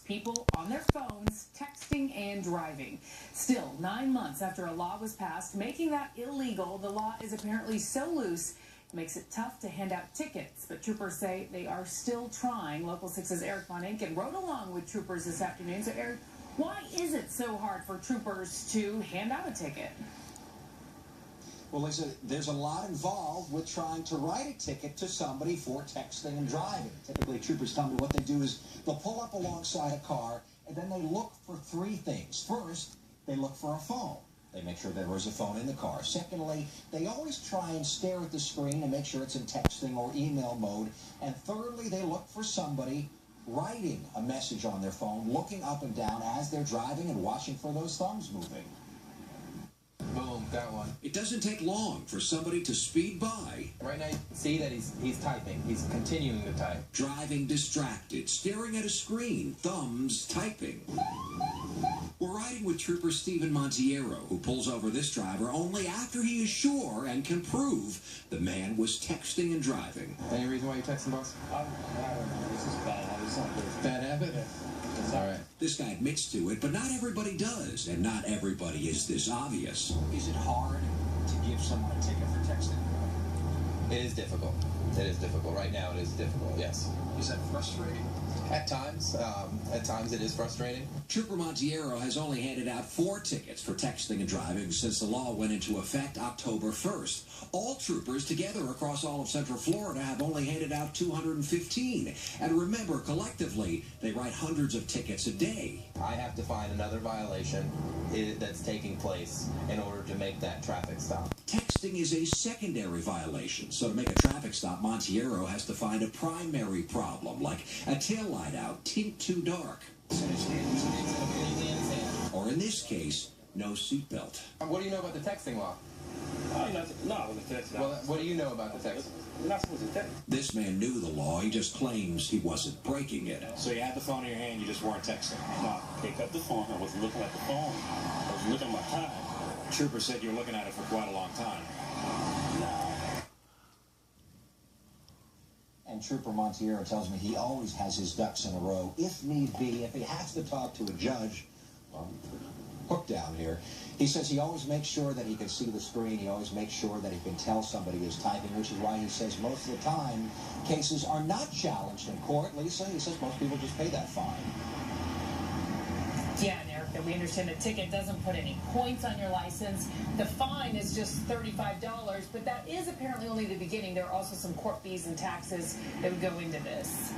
people on their phones, texting and driving. Still, 9 months after a law was passed making that illegal, the law is apparently so loose it makes it tough to hand out tickets. But troopers say they are still trying. Local 6's Eric Von Inken rode along with troopers this afternoon. So, Eric, why is it so hard for troopers to hand out a ticket? Well, Lisa, there's a lot involved with trying to write a ticket to somebody for texting and driving. Typically, troopers tell me what they do is they'll pull up alongside a car, and then they look for three things. First, they look for a phone. They make sure there is a phone in the car. Secondly, they always try and stare at the screen and make sure it's in texting or email mode. And thirdly, they look for somebody writing a message on their phone, looking up and down as they're driving and watching for those thumbs moving. Boom, got one. It doesn't take long for somebody to speed by. Right now, you can see that he's typing. He's continuing to type. Driving distracted, staring at a screen, thumbs typing. We're riding with Trooper Stephen Montiero, who pulls over this driver only after he is sure and can prove the man was texting and driving. Any reason why you're texting, boss? I don't know. This is bad habit. It's not good. Bad habit? Yeah. All right. This guy admits to it, but not everybody does, and not everybody is this obvious. Is it hard to give someone a ticket for texting? It is difficult. It is difficult. Right now, it is difficult, yes. Is that frustrating? At times it is frustrating. Trooper Montiero has only handed out 4 tickets for texting and driving since the law went into effect October 1st. All troopers together across all of Central Florida have only handed out 215. And remember, collectively, they write hundreds of tickets a day. I have to find another violation that's taking place in order to make that traffic stop. Texting is a secondary violation, so to make a traffic stop, Montiero has to find a primary problem, like a taillight out, tint too dark. Or in this case, no seatbelt. What do you know about the texting law? No, the text. Well, what do you know about the texting? You're not supposed to text. This man knew the law, he just claims he wasn't breaking it. So you had the phone in your hand, you just weren't texting. No, pick up the phone. I wasn't looking at the phone. I was looking at my time. The trooper said you were looking at it for quite a long time. No. And Trooper Montiero tells me he always has his ducks in a row, if need be. If he has to talk to a judge, hook down here, he says he always makes sure that he can see the screen. He always makes sure that he can tell somebody is typing, which is why he says most of the time cases are not challenged in court. Lisa, he says most people just pay that fine. Yeah, and Eric, that we understand the ticket doesn't put any points on your license. The fine is just $35, but that is apparently only the beginning. There are also some court fees and taxes that would go into this.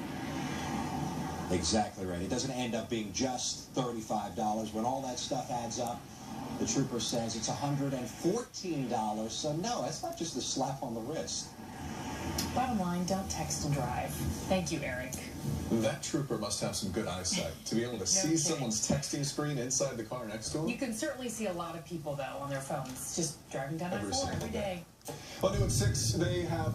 Exactly right. It doesn't end up being just $35. When all that stuff adds up, the trooper says it's $114. So no, it's not just a slap on the wrist. Bottom line, don't text and drive. Thank you, Eric. That trooper must have some good eyesight to be able to see someone's texting screen inside the car next to him. You can certainly see a lot of people, though, on their phones, just driving down that 4 every day. Well, new at 6, they have